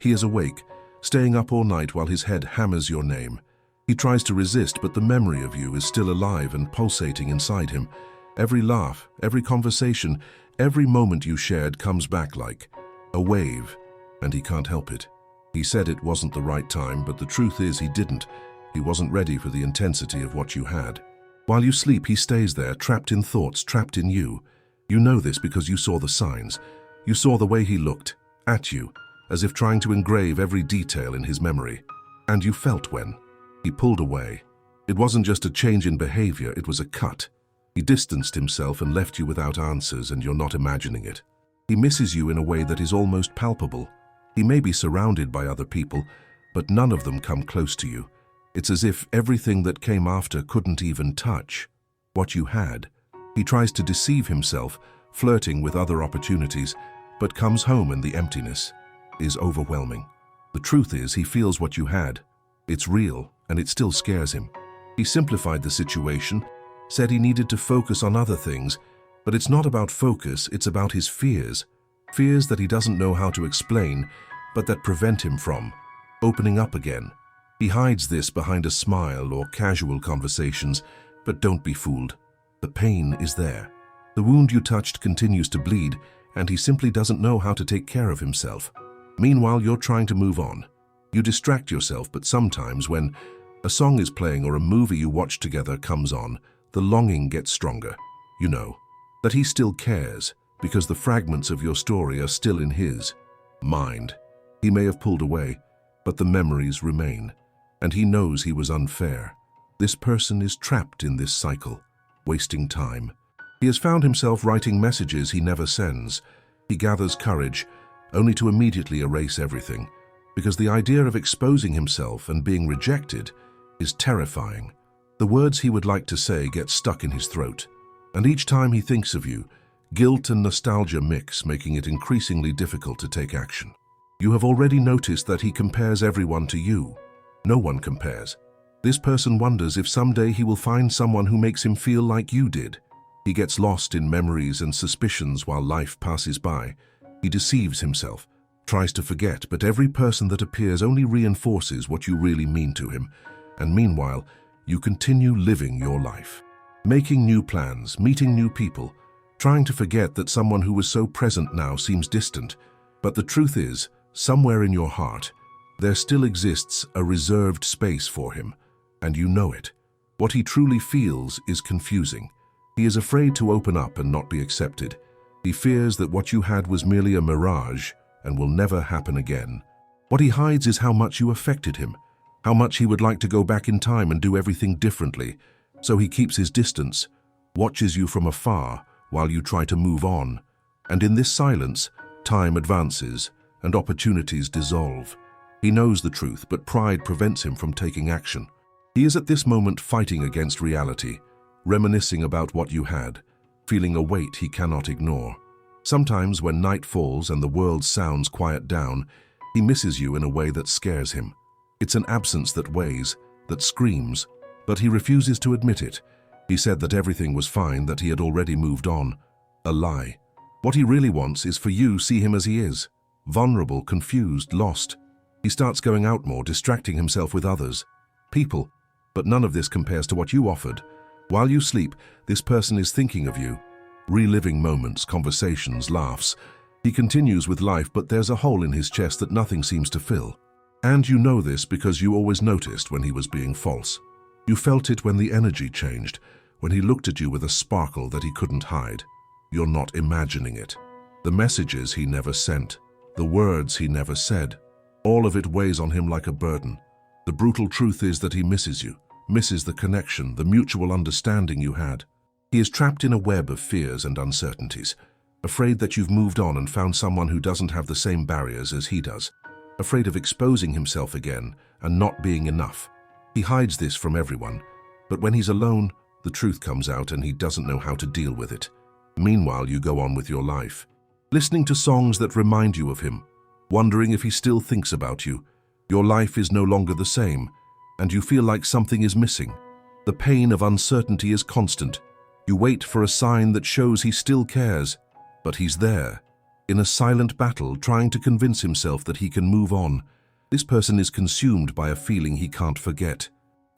He is awake, staying up all night while his head hammers your name. He tries to resist, but the memory of you is still alive and pulsating inside him. Every laugh, every conversation, every moment you shared comes back like a wave, and he can't help it. He said it wasn't the right time, but the truth is he didn't. He wasn't ready for the intensity of what you had. While you sleep, he stays there, trapped in thoughts, trapped in you. You know this because you saw the signs. You saw the way he looked, at you, as if trying to engrave every detail in his memory. And you felt when he pulled away. It wasn't just a change in behavior, it was a cut. He distanced himself and left you without answers, and you're not imagining it. He misses you in a way that is almost palpable. He may be surrounded by other people, but none of them come close to you. It's as if everything that came after couldn't even touch what you had. He tries to deceive himself, flirting with other opportunities, but comes home and the emptiness is overwhelming. The truth is, he feels what you had. It's real, and it still scares him. He simplified the situation, said he needed to focus on other things, but it's not about focus, it's about his fears. Fears that he doesn't know how to explain, but that prevent him from opening up again. He hides this behind a smile or casual conversations, but don't be fooled. The pain is there. The wound you touched continues to bleed, and he simply doesn't know how to take care of himself. Meanwhile, you're trying to move on. You distract yourself, but sometimes when a song is playing or a movie you watch together comes on, the longing gets stronger. You know that he still cares because the fragments of your story are still in his mind. He may have pulled away, but the memories remain, and he knows he was unfair. This person is trapped in this cycle, wasting time. He has found himself writing messages he never sends. He gathers courage, only to immediately erase everything, because the idea of exposing himself and being rejected is terrifying. The words he would like to say get stuck in his throat, and each time he thinks of you, guilt and nostalgia mix, making it increasingly difficult to take action. You have already noticed that he compares everyone to you. No one compares. This person wonders if someday he will find someone who makes him feel like you did. He gets lost in memories and suspicions while life passes by. He deceives himself, tries to forget, but every person that appears only reinforces what you really mean to him. And meanwhile, you continue living your life, making new plans, meeting new people, trying to forget that someone who was so present now seems distant. But the truth is, somewhere in your heart, there still exists a reserved space for him, and you know it. What he truly feels is confusing. He is afraid to open up and not be accepted. He fears that what you had was merely a mirage and will never happen again. What he hides is how much you affected him, how much he would like to go back in time and do everything differently. So he keeps his distance, watches you from afar while you try to move on. And in this silence, time advances and opportunities dissolve. He knows the truth, but pride prevents him from taking action. He is at this moment fighting against reality, reminiscing about what you had, feeling a weight he cannot ignore. Sometimes when night falls and the world's sounds quiet down, he misses you in a way that scares him. It's an absence that weighs, that screams, but he refuses to admit it. He said that everything was fine, that he had already moved on. A lie. What he really wants is for you to see him as he is, vulnerable, confused, lost. He starts going out more, distracting himself with others, people, but none of this compares to what you offered. While you sleep, this person is thinking of you, reliving moments, conversations, laughs. He continues with life, but there's a hole in his chest that nothing seems to fill. And you know this because you always noticed when he was being false. You felt it when the energy changed, when he looked at you with a sparkle that he couldn't hide. You're not imagining it. The messages he never sent, the words he never said, all of it weighs on him like a burden. The brutal truth is that he misses you, misses the connection, the mutual understanding you had. He is trapped in a web of fears and uncertainties, afraid that you've moved on and found someone who doesn't have the same barriers as he does, afraid of exposing himself again and not being enough. He hides this from everyone, but when he's alone, the truth comes out and he doesn't know how to deal with it. Meanwhile, you go on with your life, listening to songs that remind you of him, wondering if he still thinks about you. Your life is no longer the same, and you feel like something is missing. The pain of uncertainty is constant. You wait for a sign that shows he still cares, but he's there, in a silent battle trying to convince himself that he can move on. This person is consumed by a feeling he can't forget.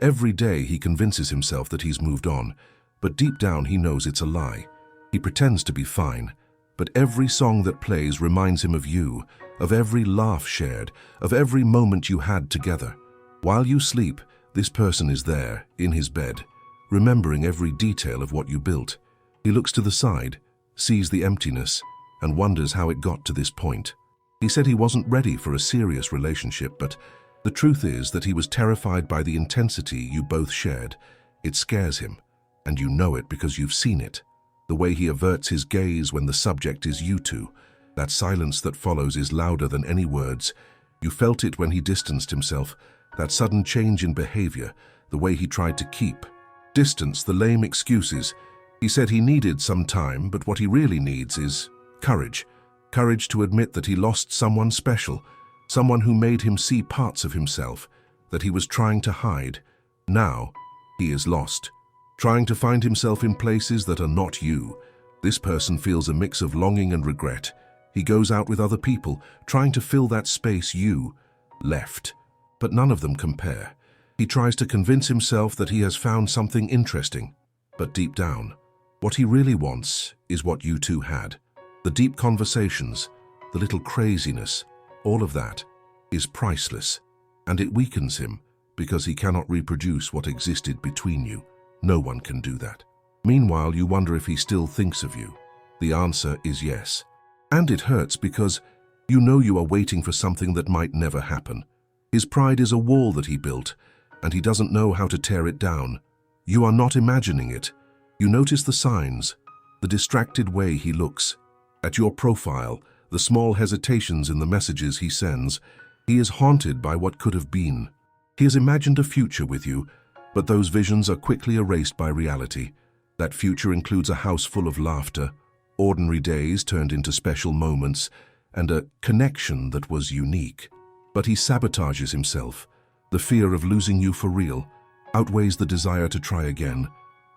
Every day he convinces himself that he's moved on, but deep down he knows it's a lie. He pretends to be fine, but every song that plays reminds him of you, of every laugh shared, of every moment you had together. While you sleep, this person is there, in his bed, remembering every detail of what you built. He looks to the side, sees the emptiness, and wonders how it got to this point. He said he wasn't ready for a serious relationship, but the truth is that he was terrified by the intensity you both shared. It scares him, and you know it because you've seen it. The way he averts his gaze when the subject is you two. That silence that follows is louder than any words. You felt it when he distanced himself, that sudden change in behavior, the way he tried to keep distance, the lame excuses. He said he needed some time, but what he really needs is courage. Courage to admit that he lost someone special, someone who made him see parts of himself that he was trying to hide. Now, he is lost, trying to find himself in places that are not you. This person feels a mix of longing and regret. He goes out with other people, trying to fill that space you left, but none of them compare. He tries to convince himself that he has found something interesting, but deep down, what he really wants is what you two had. The deep conversations, the little craziness, all of that is priceless, and it weakens him because he cannot reproduce what existed between you. No one can do that. Meanwhile, you wonder if he still thinks of you. The answer is yes. And it hurts because you know you are waiting for something that might never happen. His pride is a wall that he built, and he doesn't know how to tear it down. You are not imagining it. You notice the signs, the distracted way he looks. At your profile, the small hesitations in the messages he sends. He is haunted by what could have been. He has imagined a future with you, but those visions are quickly erased by reality. That future includes a house full of laughter, ordinary days turned into special moments, and a connection that was unique. But he sabotages himself. The fear of losing you for real outweighs the desire to try again,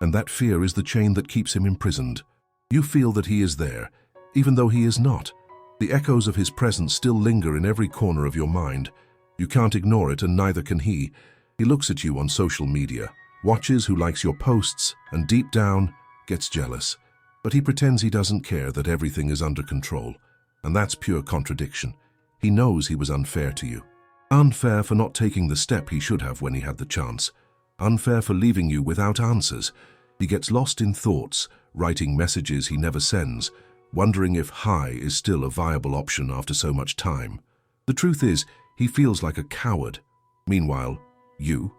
and that fear is the chain that keeps him imprisoned. You feel that he is there, even though he is not. The echoes of his presence still linger in every corner of your mind. You can't ignore it, and neither can he. He looks at you on social media, watches who likes your posts, and deep down gets jealous. But he pretends he doesn't care, that everything is under control. And that's pure contradiction. He knows he was unfair to you. Unfair for not taking the step he should have when he had the chance. Unfair for leaving you without answers. He gets lost in thoughts, writing messages he never sends, wondering if hi is still a viable option after so much time. The truth is, he feels like a coward. Meanwhile, you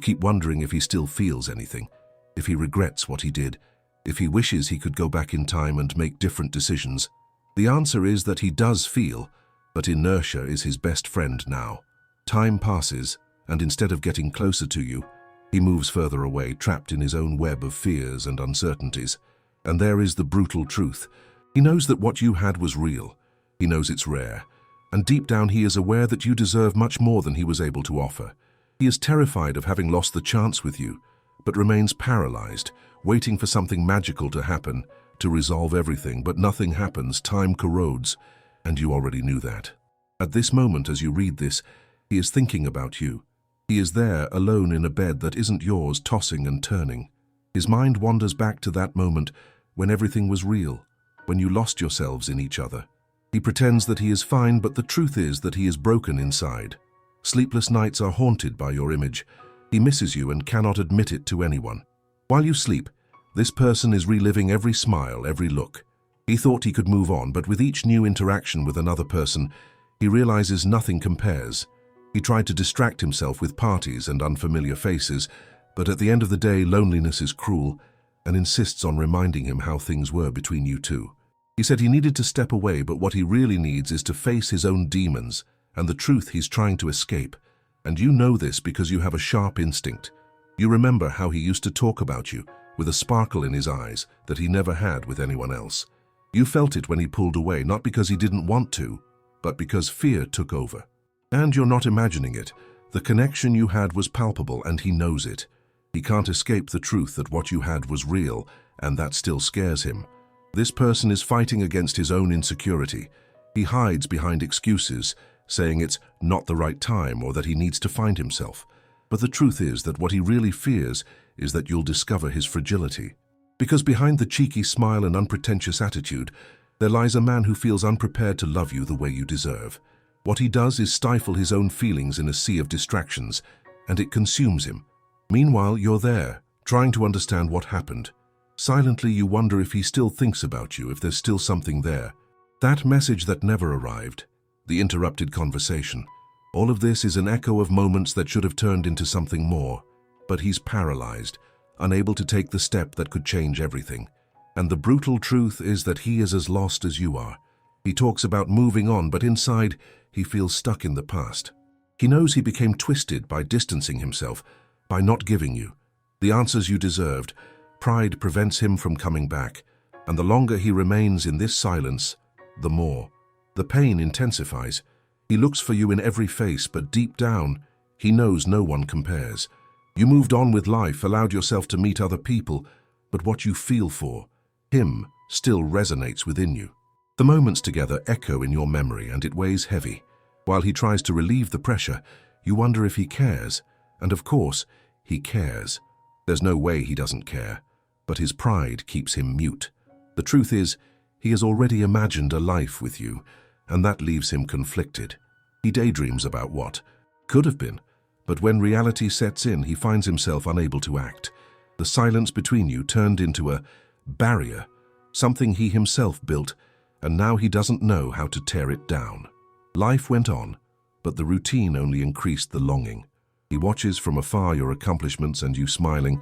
keep wondering if he still feels anything, if he regrets what he did, if he wishes he could go back in time and make different decisions. The answer is that he does feel, but inertia is his best friend now. Time passes, and instead of getting closer to you, he moves further away, trapped in his own web of fears and uncertainties. And there is the brutal truth. He knows that what you had was real. He knows it's rare. And deep down he is aware that you deserve much more than he was able to offer. He is terrified of having lost the chance with you, but remains paralyzed, waiting for something magical to happen, to resolve everything, but nothing happens. Time corrodes, and you already knew that. At this moment, as you read this, he is thinking about you. He is there, alone in a bed that isn't yours, tossing and turning. His mind wanders back to that moment when everything was real, when you lost yourselves in each other. He pretends that he is fine, but the truth is that he is broken inside. Sleepless nights are haunted by your image. He misses you and cannot admit it to anyone. While you sleep, this person is reliving every smile, every look. He thought he could move on, but with each new interaction with another person, he realizes nothing compares. He tried to distract himself with parties and unfamiliar faces, but at the end of the day, loneliness is cruel and insists on reminding him how things were between you two. He said he needed to step away, but what he really needs is to face his own demons and the truth he's trying to escape. And you know this because you have a sharp instinct. You remember how he used to talk about you, with a sparkle in his eyes that he never had with anyone else. You felt it when he pulled away, not because he didn't want to, but because fear took over. And you're not imagining it. The connection you had was palpable, and he knows it. He can't escape the truth that what you had was real, and that still scares him. This person is fighting against his own insecurity. He hides behind excuses, saying it's not the right time or that he needs to find himself. But the truth is that what he really fears is that you'll discover his fragility. Because behind the cheeky smile and unpretentious attitude, there lies a man who feels unprepared to love you the way you deserve. What he does is stifle his own feelings in a sea of distractions, and it consumes him. Meanwhile, you're there, trying to understand what happened. Silently, you wonder if he still thinks about you, if there's still something there. That message that never arrived, the interrupted conversation. All of this is an echo of moments that should have turned into something more. But he's paralyzed, unable to take the step that could change everything. And the brutal truth is that he is as lost as you are. He talks about moving on, but inside, he feels stuck in the past. He knows he became twisted by distancing himself, by not giving you the answers you deserved. Pride prevents him from coming back, and the longer he remains in this silence, the more. The pain intensifies. He looks for you in every face, but deep down, he knows no one compares. You moved on with life, allowed yourself to meet other people, but what you feel for him still resonates within you. The moments together echo in your memory, and it weighs heavy. While he tries to relieve the pressure, you wonder if he cares. And of course, he cares. There's no way he doesn't care. But his pride keeps him mute. The truth is, he has already imagined a life with you, and that leaves him conflicted. He daydreams about what could have been, but when reality sets in, he finds himself unable to act. The silence between you turned into a barrier, something he himself built, and now he doesn't know how to tear it down. Life went on, but the routine only increased the longing. He watches from afar your accomplishments and you smiling,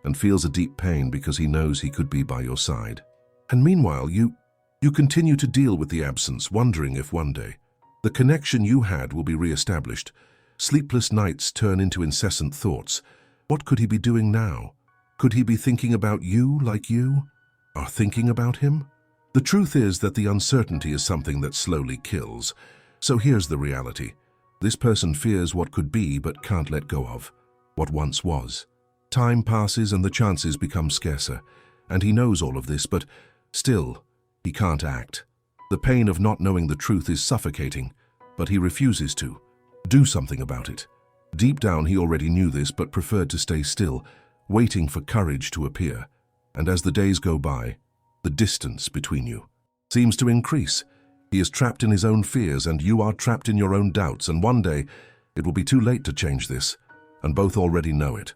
and feels a deep pain because he knows he could be by your side. And meanwhile, you continue to deal with the absence, wondering if one day the connection you had will be re-established. Sleepless nights turn into incessant thoughts. What could he be doing now? Could he be thinking about you like you are thinking about him? The truth is that the uncertainty is something that slowly kills. So here's the reality. This person fears what could be but can't let go of what once was. Time passes and the chances become scarcer, and he knows all of this, but still, he can't act. The pain of not knowing the truth is suffocating, but he refuses to do something about it. Deep down, he already knew this, but preferred to stay still, waiting for courage to appear. And as the days go by, the distance between you seems to increase. He is trapped in his own fears, and you are trapped in your own doubts, and one day, it will be too late to change this, and both already know it.